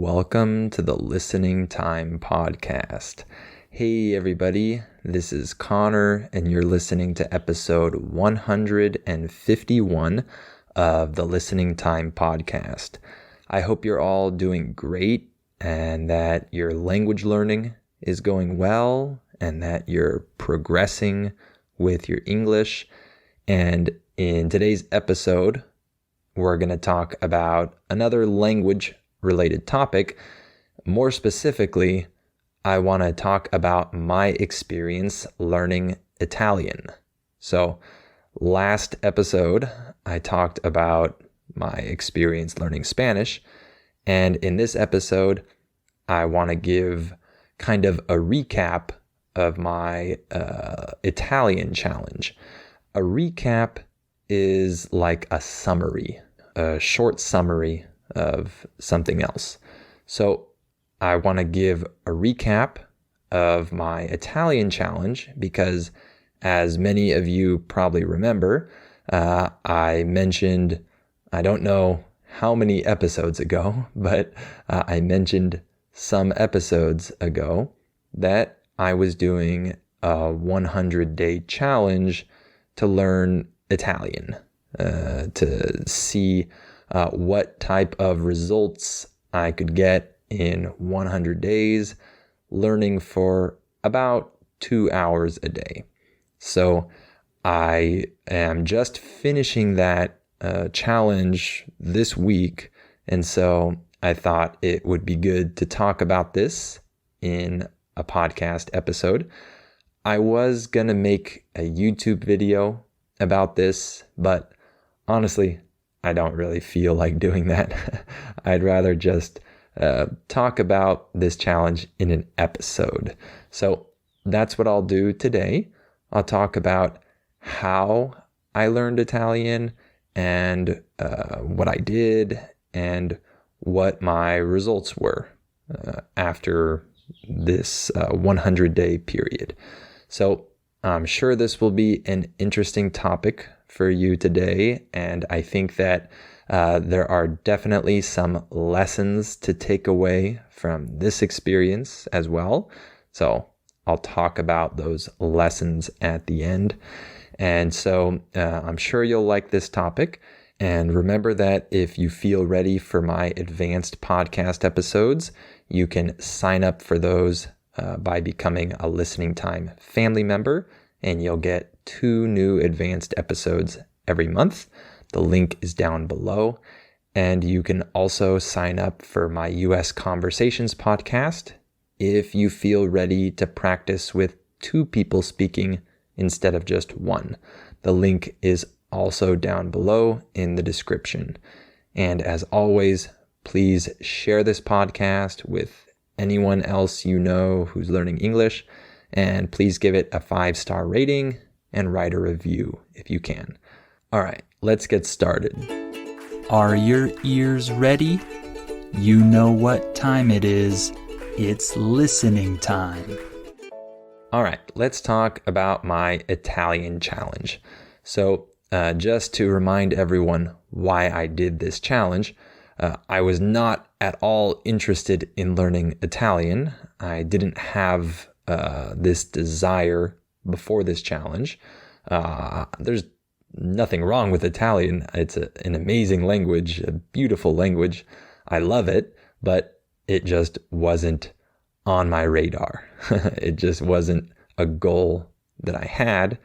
Welcome to the Listening Time Podcast. Hey everybody, this is Connor and you're listening to episode 151 of the Listening Time Podcast. I hope you're all doing great and that your language learning is going well and that you're progressing with your English. And in today's episode, we're going to talk about another language-related topic. More specifically, I want to talk about my experience learning Italian. So, last episode, I talked about my experience learning Spanish. And in this episode, I want to give kind of a recap of my Italian challenge. A recap is like a summary, a short summary of something else. So I want to give a recap of my Italian challenge because, as many of you probably remember, I mentioned, I don't know how many episodes ago, but I mentioned some episodes ago that I was doing a 100-day challenge to learn Italian, to see what type of results I could get in 100 days, learning for about 2 hours a day. So I am just finishing that challenge this week, and so I thought it would be good to talk about this in a podcast episode. I was going to make a YouTube video about this, but honestly, I don't really feel like doing that. I'd rather just talk about this challenge in an episode. So that's what I'll do today. I'll talk about how I learned Italian and what I did and what my results were after this 100-day period. So I'm sure this will be an interesting topic for you today, and I think that there are definitely some lessons to take away from this experience as well. So I'll talk about those lessons at the end. And so I'm sure you'll like this topic. And remember that if you feel ready for my advanced podcast episodes, you can sign up for those by becoming a Listening Time family member, and you'll get 2 new advanced episodes every month. The link is down below. And you can also sign up for my US Conversations podcast if you feel ready to practice with 2 people speaking instead of just 1. The link is also down below in the description. And as always, please share this podcast with anyone else you know who's learning English, and please give it a 5-star rating and write a review if you can. All right, let's get started. Are your ears ready? You know what time it is. It's listening time. All right, let's talk about my Italian challenge. So just to remind everyone why I did this challenge, I was not at all interested in learning Italian. I didn't have this desire before this challenge. There's nothing wrong with Italian. It's an amazing language, a beautiful language. I love it, but it just wasn't on my radar. It just wasn't a goal that I had.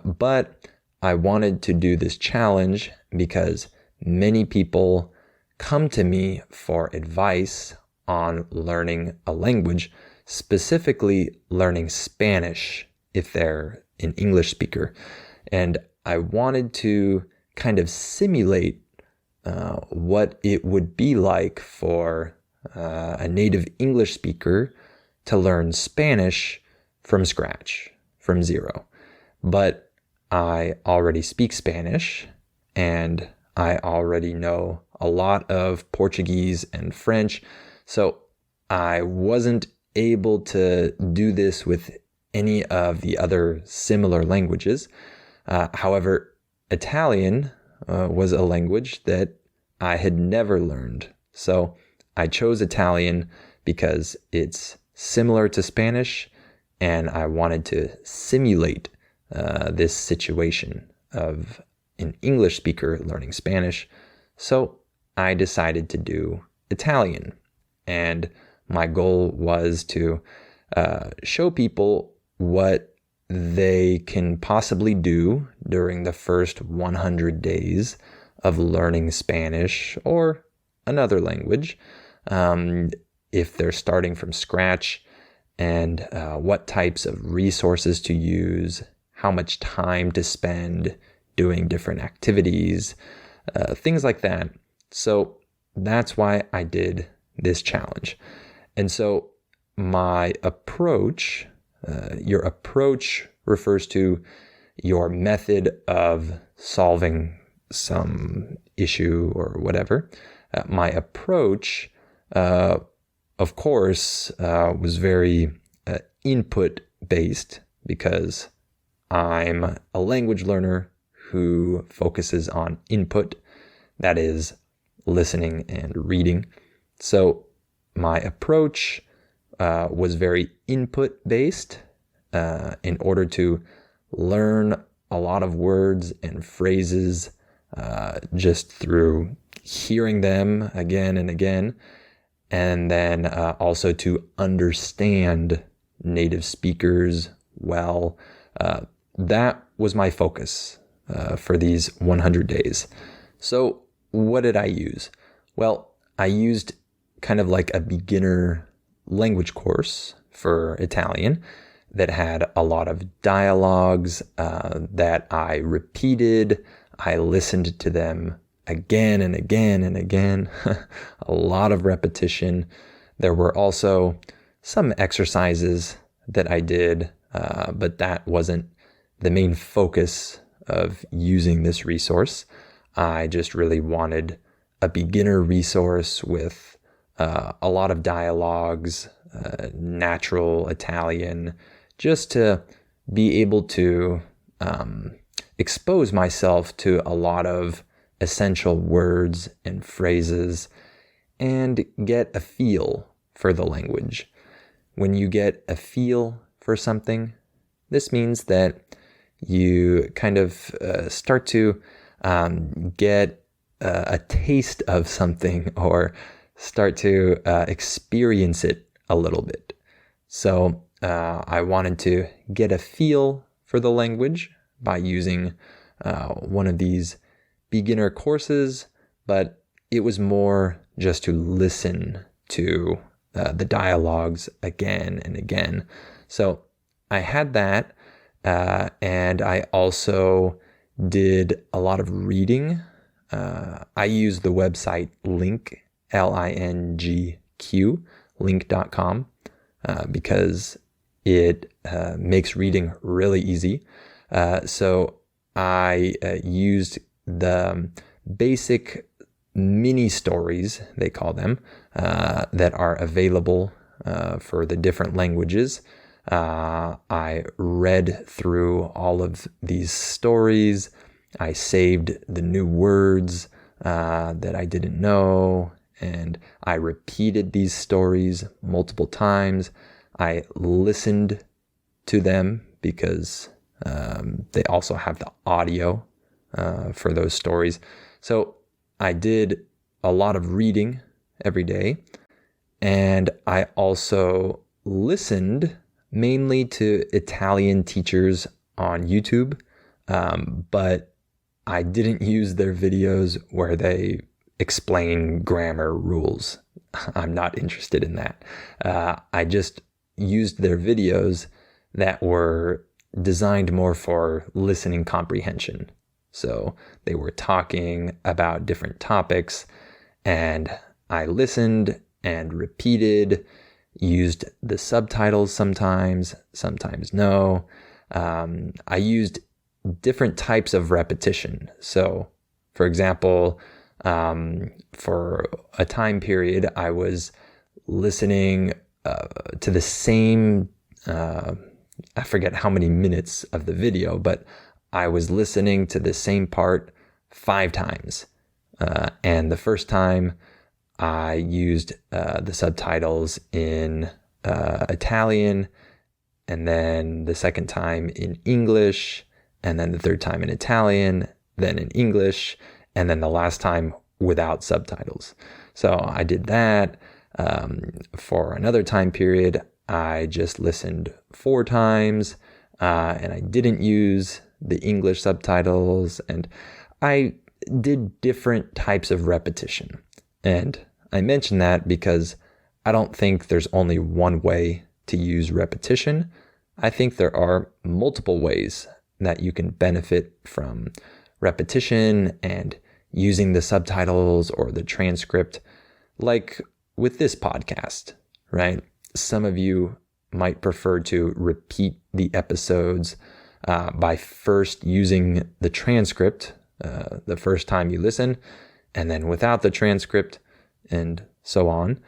But I wanted to do this challenge because many people come to me for advice on learning a language, specifically learning Spanish if they're an English speaker. And I wanted to kind of simulate what it would be like for a native English speaker to learn Spanish from scratch, from zero. But I already speak Spanish, and I already know a lot of Portuguese and French, so I wasn't able to do this with any of the other similar languages. However, Italian was a language that I had never learned, so I chose Italian because it's similar to Spanish, and I wanted to simulate this situation of an English speaker learning Spanish. So I decided to do Italian. And my goal was to show people what they can possibly do during the first 100 days of learning Spanish or another language, if they're starting from scratch, and what types of resources to use, how much time to spend doing different activities, things like that. So that's why I did this challenge. And so my approach, your approach refers to your method of solving some issue or whatever. My approach, of course, was very input based, because I'm a language learner who focuses on input, that is, listening and reading. So my approach was very input based in order to learn a lot of words and phrases just through hearing them again and again, and then also to understand native speakers well. That was my focus for these 100 days. So what did I use? Well, I used kind of like a beginner language course for Italian that had a lot of dialogues that I repeated. I listened to them again and again and again, a lot of repetition. There were also some exercises that I did, but that wasn't the main focus of using this resource. I just really wanted a beginner resource with a lot of dialogues, natural Italian, just to be able to expose myself to a lot of essential words and phrases and get a feel for the language. When you get a feel for something, this means that you kind of start to get a taste of something, or start to experience it a little bit. So I wanted to get a feel for the language by using one of these beginner courses, but it was more just to listen to the dialogues again and again. So I had that, and I also did a lot of reading. I used the website Link, Lingq, link.com, because it makes reading really easy. So I used the basic mini stories, they call them, that are available for the different languages. I read through all of these stories. I saved the new words that I didn't know, and I repeated these stories multiple times. I listened to them because they also have the audio for those stories. So I did a lot of reading every day, and I also listened mainly to Italian teachers on YouTube, but I didn't use their videos where they explain grammar rules. I'm not interested in that. I just used their videos that were designed more for listening comprehension. So they were talking about different topics, and I listened and repeated, used the subtitles sometimes no. I used different types of repetition. So, for example, for a time period, I was listening to the same, I forget how many minutes of the video, but I was listening to the same part 5 times. And the first time I used the subtitles in Italian, and then the second time in English, and then the third time in Italian, then in English, and then the last time without subtitles. So I did that. For another time period, I just listened 4 times, and I didn't use the English subtitles, and I did different types of repetition. And I mention that because I don't think there's only one way to use repetition. I think there are multiple ways that you can benefit from repetition and using the subtitles or the transcript, like with this podcast, right? Some of you might prefer to repeat the episodes by first using the transcript the first time you listen, and then without the transcript, and so on.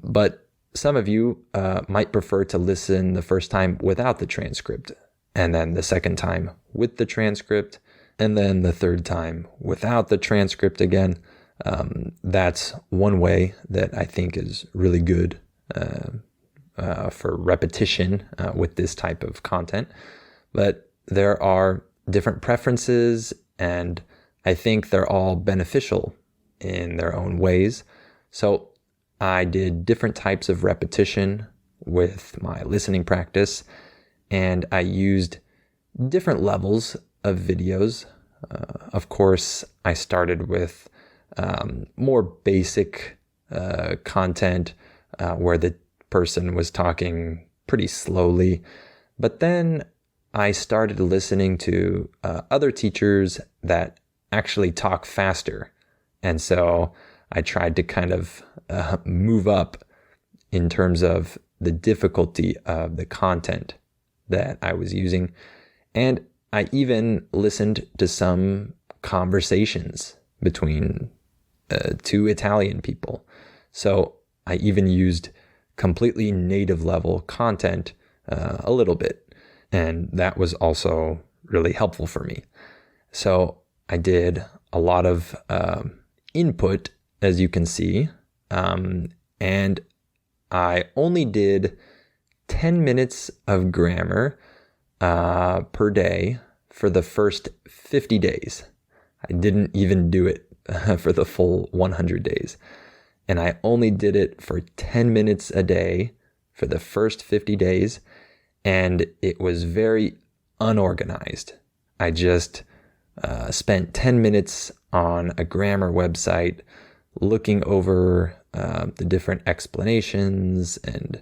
But some of you might prefer to listen the first time without the transcript, and then the second time with the transcript, and then the third time without the transcript again. That's one way that I think is really good for repetition with this type of content. But there are different preferences, and I think they're all beneficial in their own ways. So I did different types of repetition with my listening practice, and I used different levels of videos. Of course, I started with more basic content where the person was talking pretty slowly, but then I started listening to other teachers that actually talk faster. And so I tried to kind of move up in terms of the difficulty of the content that I was using. And I even listened to some conversations between 2 Italian people. So I even used completely native level content a little bit. And that was also really helpful for me. So I did a lot of input, as you can see, and I only did 10 minutes of grammar per day for the first 50 days. I didn't even do it for the full 100 days. And I only did it for 10 minutes a day for the first 50 days. And it was very unorganized. I just spent 10 minutes on a grammar website looking over the different explanations and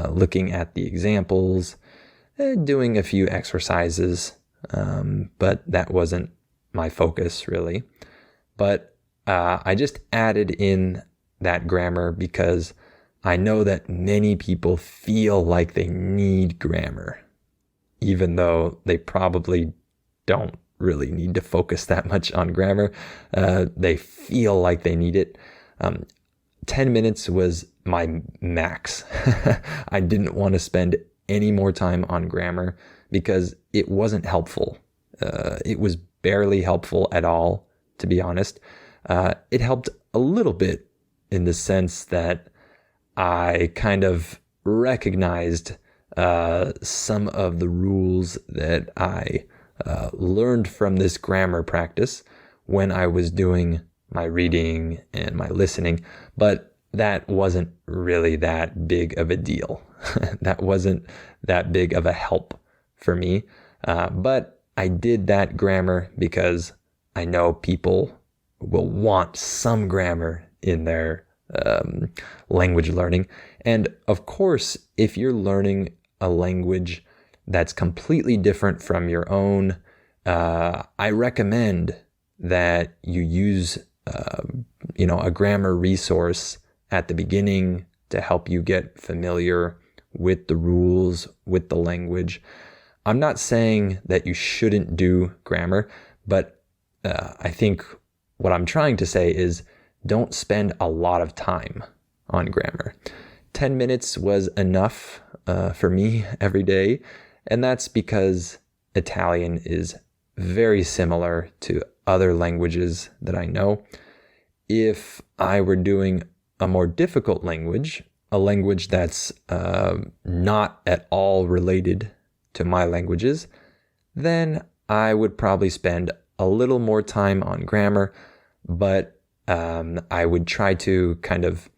looking at the examples, doing a few exercises, but that wasn't my focus really. But I just added in that grammar because I know that many people feel like they need grammar, even though they probably don't really need to focus that much on grammar. They feel like they need it. 10 minutes was my max. I didn't want to spend any more time on grammar because it wasn't helpful. It was barely helpful at all, to be honest. It helped a little bit in the sense that I kind of recognized some of the rules that I learned from this grammar practice when I was doing my reading and my listening, but that wasn't really that big of a deal. That wasn't that big of a help for me. But I did that grammar because I know people will want some grammar in their language learning. And of course, if you're learning a language that's completely different from your own, I recommend that you use a grammar resource at the beginning to help you get familiar with the rules, with the language. I'm not saying that you shouldn't do grammar, but I think what I'm trying to say is don't spend a lot of time on grammar. 10 minutes was enough for me every day, and that's because Italian is very similar to other languages that I know. if I were doing a more difficult language, a language that's not at all related to my languages, then I would probably spend a little more time on grammar, but I would try to kind of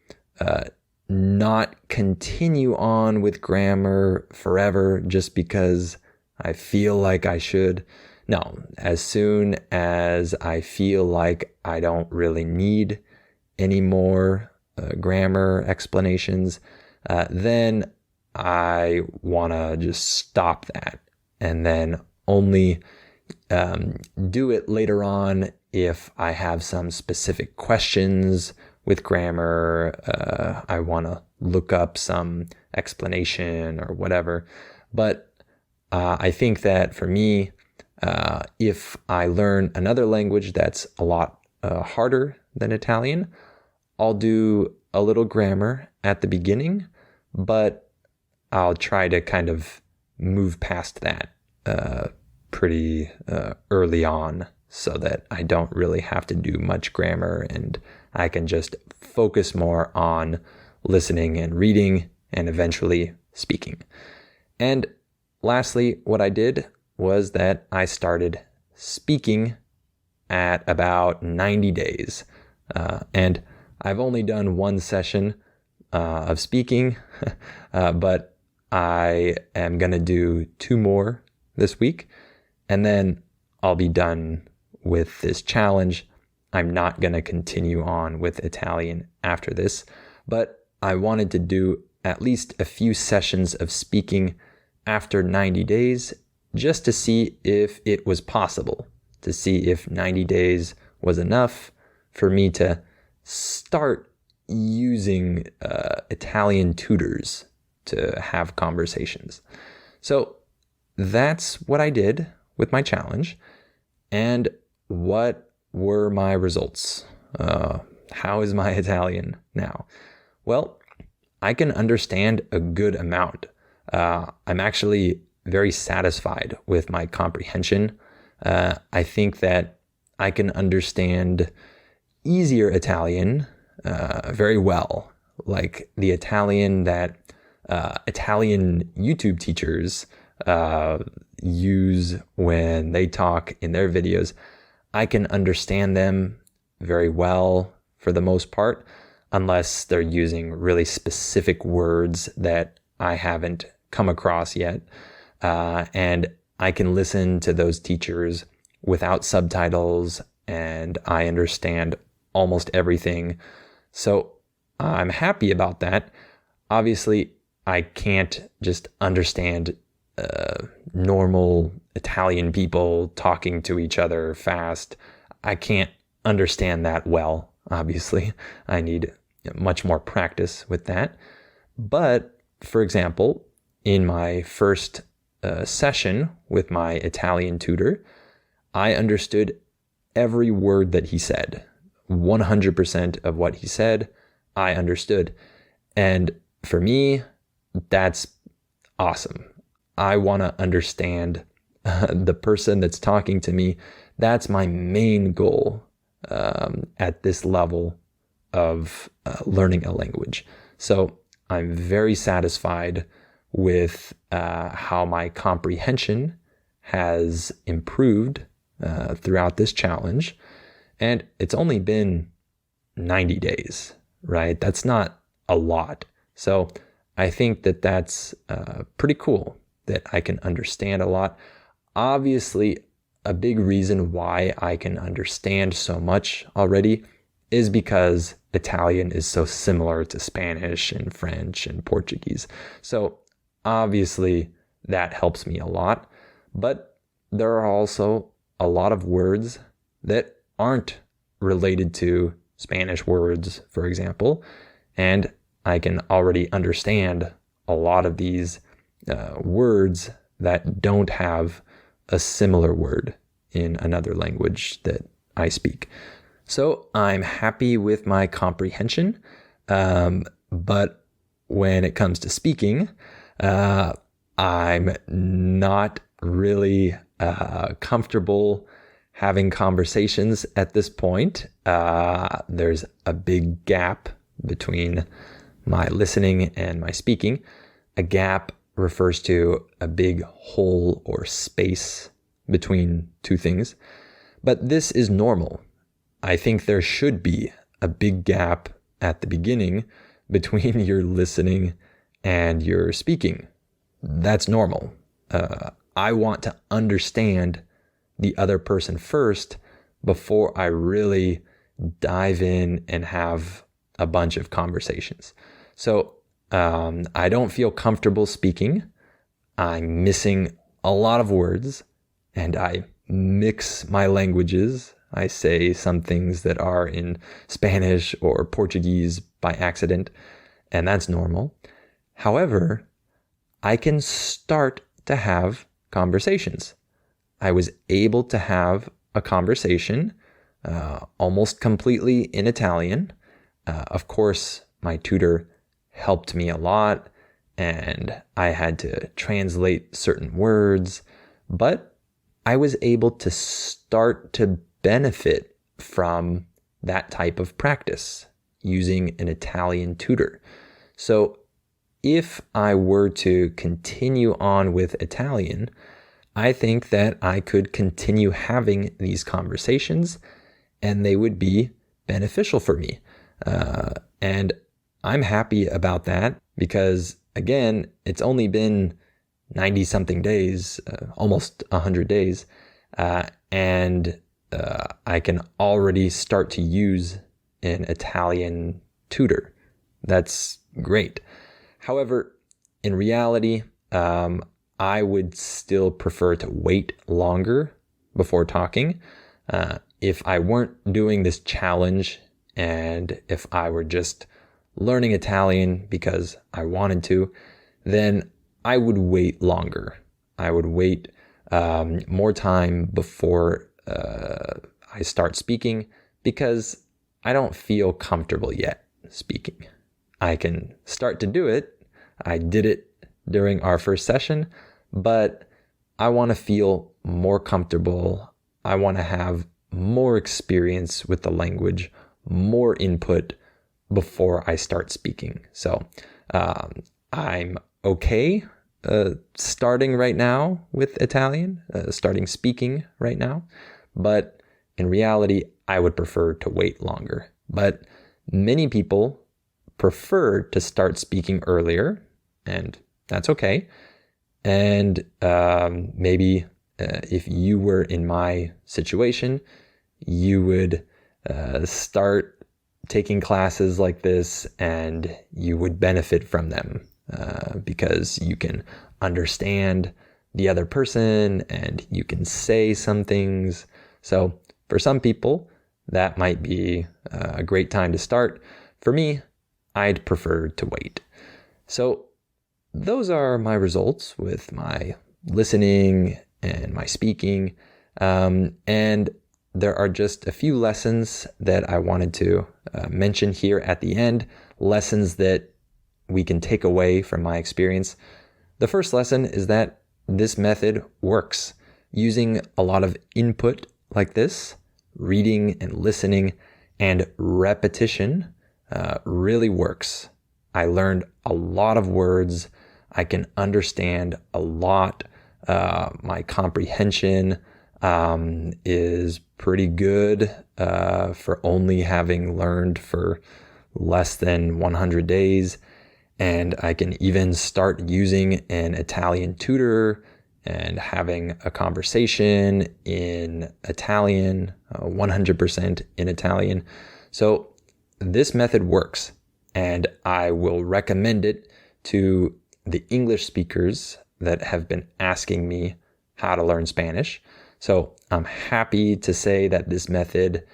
not continue on with grammar forever just because I feel like I should. No, as soon as I feel like I don't really need any more grammar explanations, then I want to just stop that and then only do it later on if I have some specific questions with grammar. I want to look up some explanation or whatever. But I think that for me, if I learn another language that's a lot harder than Italian, I'll do a little grammar at the beginning, but I'll try to kind of move past that pretty early on so that I don't really have to do much grammar and I can just focus more on listening and reading and eventually speaking. And lastly, what I did was that I started speaking at about 90 days. And I've only done one session of speaking, but I am going to do 2 more this week, and then I'll be done with this challenge. I'm not going to continue on with Italian after this, but I wanted to do at least a few sessions of speaking after 90 days just to see if it was possible, to see if 90 days was enough for me to start using Italian tutors to have conversations. So that's what I did with my challenge. And what were my results? How is my Italian now? Well, I can understand a good amount. I'm actually very satisfied with my comprehension. I think that I can understand easier Italian very well, like the Italian that Italian YouTube teachers use when they talk in their videos. I can understand them very well for the most part, unless they're using really specific words that I haven't come across yet. And I can listen to those teachers without subtitles, and I understand almost everything. So I'm happy about that. Obviously, I can't just understand normal Italian people talking to each other fast. I can't understand that well, obviously. I need much more practice with that. But, for example, in my first session with my Italian tutor, I understood every word that he said. 100% of what he said, I understood. And for me, that's awesome. I want to understand the person that's talking to me. That's my main goal at this level of learning a language. So I'm very satisfied with how my comprehension has improved throughout this challenge. And it's only been 90 days, right? That's not a lot. So I think that that's pretty cool that I can understand a lot. Obviously, a big reason why I can understand so much already is because Italian is so similar to Spanish and French and Portuguese. So obviously that helps me a lot. But there are also a lot of words that aren't related to Spanish words, for example, and I can already understand a lot of these words that don't have a similar word in another language that I speak. So I'm happy with my comprehension, but when it comes to speaking, I'm not really comfortable having conversations at this point. There's a big gap between my listening and my speaking. A gap refers to a big hole or space between two things. But this is normal. I think there should be a big gap at the beginning between your listening and your speaking. That's normal. I want to understand the other person first before I really dive in and have a bunch of conversations. So I don't feel comfortable speaking. I'm missing a lot of words, and I mix my languages. I say some things that are in Spanish or Portuguese by accident, and that's normal. However, I can start to have conversations. I was able to have a conversation almost completely in Italian. Of course, my tutor helped me a lot, and I had to translate certain words, but I was able to start to benefit from that type of practice using an Italian tutor. So if I were to continue on with Italian, I think that I could continue having these conversations and they would be beneficial for me. And I'm happy about that because, again, it's only been 90 something days, almost 100 days, and I can already start to use an Italian tutor. That's great. However, in reality, I would still prefer to wait longer before talking. If I weren't doing this challenge and if I were just learning Italian because I wanted to, then I would wait longer. I would wait more time before I start speaking because I don't feel comfortable yet speaking. I can start to do it. I did it during our first session, but I want to feel more comfortable. I want to have more experience with the language, more input before I start speaking. So I'm okay starting right now with Italian, starting speaking right now, but in reality, I would prefer to wait longer. But many people prefer to start speaking earlier, and that's okay. And maybe if you were in my situation, you would start taking classes like this and you would benefit from them because you can understand the other person and you can say some things. So for some people, that might be a great time to start. For me, I'd prefer to wait. So those are my results with my listening and my speaking. And there are just a few lessons that I wanted to mention here at the end, lessons that we can take away from my experience. The first lesson is that this method works. Using a lot of input like this, reading and listening and repetition really works. I learned a lot of words. I can understand a lot. My comprehension is pretty good for only having learned for less than 100 days. And I can even start using an Italian tutor and having a conversation in Italian, 100% in Italian. So this method works, and I will recommend it to the English speakers that have been asking me how to learn Spanish. So I'm happy to say that this method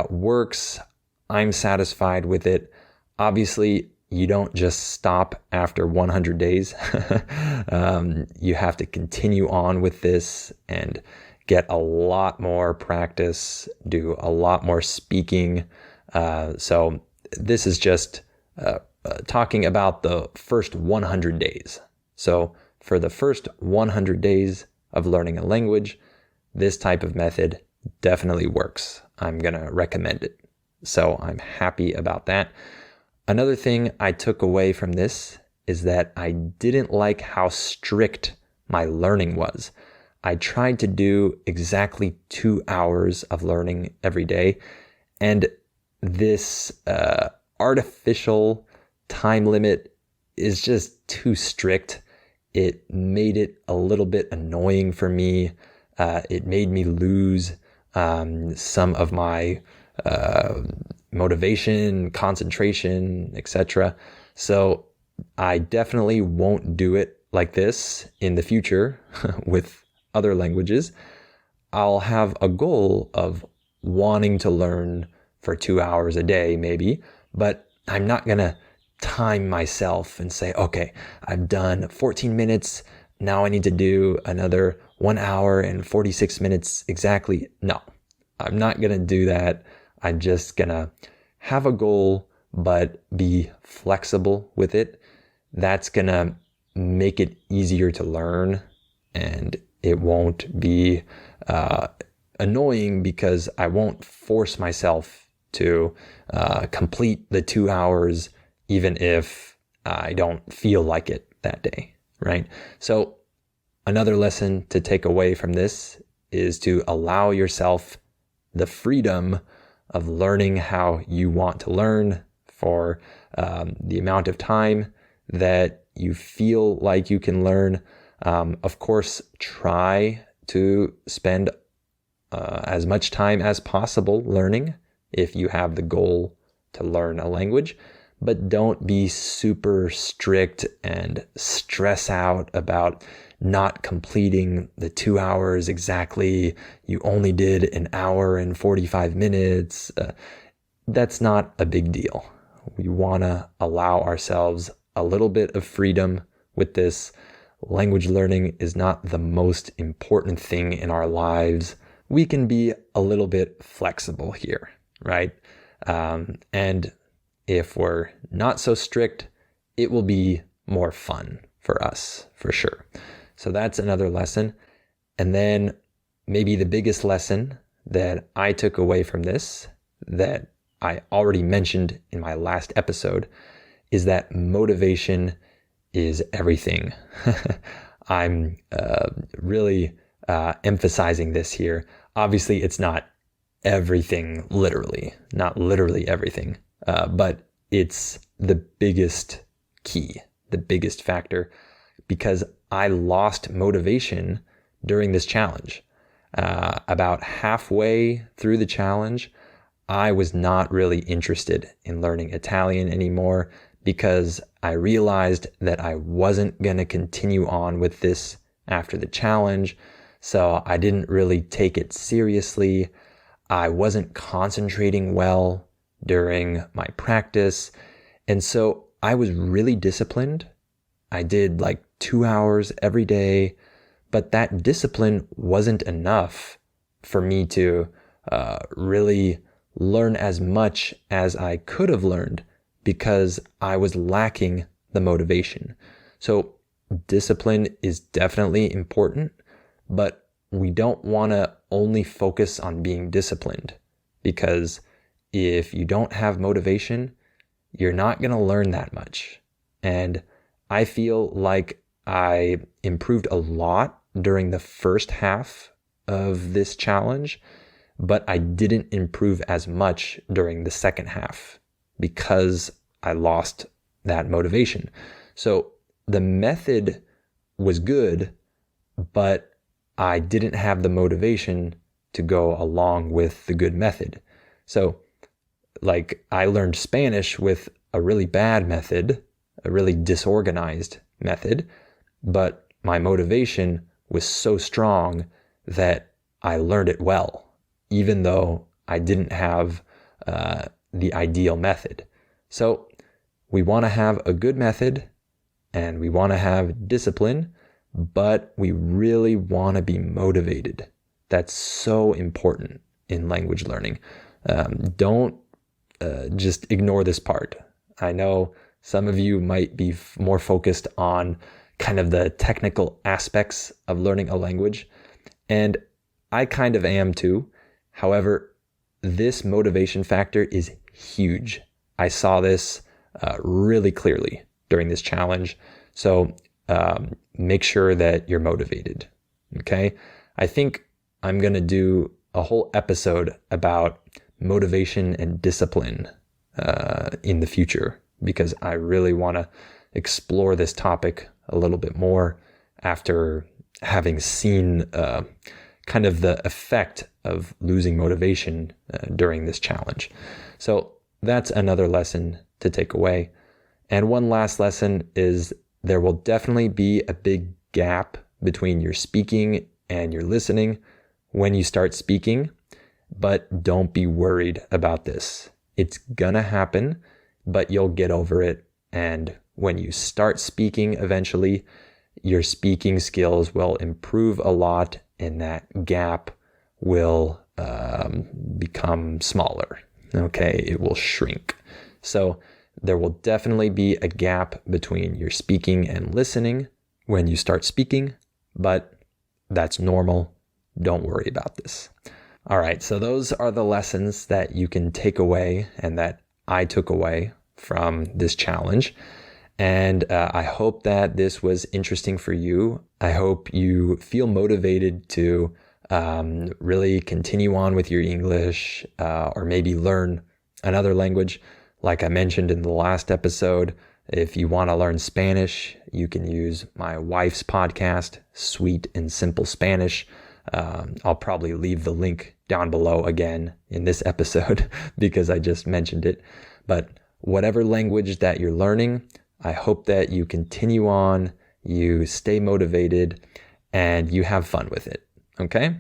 works. I'm satisfied with it. Obviously, you don't just stop after 100 days. You have to continue on with this and get a lot more practice, do a lot more speaking. So this is just talking about the first 100 days. So for the first 100 days of learning a language, this type of method definitely works. I'm going to recommend it. So I'm happy about that. Another thing I took away from this is that I didn't like how strict my learning was. I tried to do exactly 2 hours of learning every day, and this artificial time limit is just too strict. It made it a little bit annoying for me. It made me lose some of my motivation, concentration, etc. So I definitely won't do it like this in the future with other languages. I'll have a goal of wanting to learn for 2 hours a day, maybe, but I'm not going to time myself and say, okay, I've done 14 minutes. Now I need to do another 1 hour and 46 minutes exactly. No, I'm not going to do that. I'm just going to have a goal, but be flexible with it. That's going to make it easier to learn, and it won't be annoying because I won't force myself to complete the 2 hours even if I don't feel like it that day, right? So another lesson to take away from this is to allow yourself the freedom of learning how you want to learn for the amount of time that you feel like you can learn. Of course, try to spend as much time as possible learning if you have the goal to learn a language, but don't be super strict and stress out about not completing the 2 hours exactly. You only did 1 hour and 45 minutes. That's not a big deal. We want to allow ourselves a little bit of freedom with this. Language learning is not the most important thing in our lives. We can be a little bit flexible here, right? And if we're not so strict, it will be more fun for us, for sure. So that's another lesson. And then maybe the biggest lesson that I took away from this, that I already mentioned in my last episode, is that motivation is everything. I'm really emphasizing this here. Obviously, it's not everything literally, not literally everything, but it's the biggest key, the biggest factor, because I lost motivation during this challenge. About halfway through the challenge, I was not really interested in learning Italian anymore because I realized that I wasn't going to continue on with this after the challenge. So I didn't really take it seriously. I wasn't concentrating well during my practice. And so I was really disciplined. I did like 2 hours every day, but that discipline wasn't enough for me to really learn as much as I could have learned because I was lacking the motivation. So discipline is definitely important, but we don't want to only focus on being disciplined, because if you don't have motivation, you're not going to learn that much. And I feel like I improved a lot during the first half of this challenge, but I didn't improve as much during the second half because I lost that motivation. So the method was good, but I didn't have the motivation to go along with the good method. So like I learned Spanish with a really bad method, a really disorganized method, but my motivation was so strong that I learned it well, even though I didn't have the ideal method. So we want to have a good method and we want to have discipline, but we really want to be motivated. That's so important in language learning. Don't just ignore this part. I know some of you might be more focused on kind of the technical aspects of learning a language, and I kind of am too. However, this motivation factor is huge. I saw this really clearly during this challenge. So make sure that you're motivated. Okay. I think I'm going to do a whole episode about motivation and discipline in the future, because I really want to explore this topic a little bit more after having seen kind of the effect of losing motivation during this challenge. So that's another lesson to take away. And one last lesson is there will definitely be a big gap between your speaking and your listening when you start speaking, but don't be worried about this. It's gonna happen, but you'll get over it. And when you start speaking eventually, your speaking skills will improve a lot, and that gap will become smaller. Okay, it will shrink. So there will definitely be a gap between your speaking and listening when you start speaking, but that's normal. Don't worry about this. All right, so those are the lessons that you can take away and that I took away from this challenge. And I hope that this was interesting for you. I hope you feel motivated to really continue on with your English or maybe learn another language. Like I mentioned in the last episode, if you want to learn Spanish, you can use my wife's podcast, Sweet and Simple Spanish. I'll probably leave the link down below again in this episode because I just mentioned it. But whatever language that you're learning, I hope that you continue on, you stay motivated, and you have fun with it. Okay?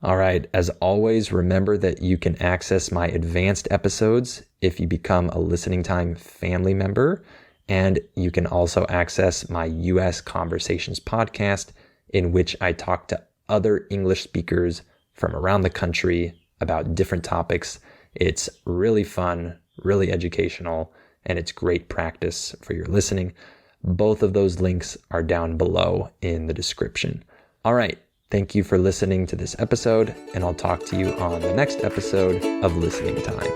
All right. As always, remember that you can access my advanced episodes if you become a Listening Time family member. And you can also access my US Conversations podcast, in which I talk to other English speakers from around the country about different topics. It's really fun, really educational, and it's great practice for your listening. Both of those links are down below in the description. All right. Thank you for listening to this episode, and I'll talk to you on the next episode of Listening Time.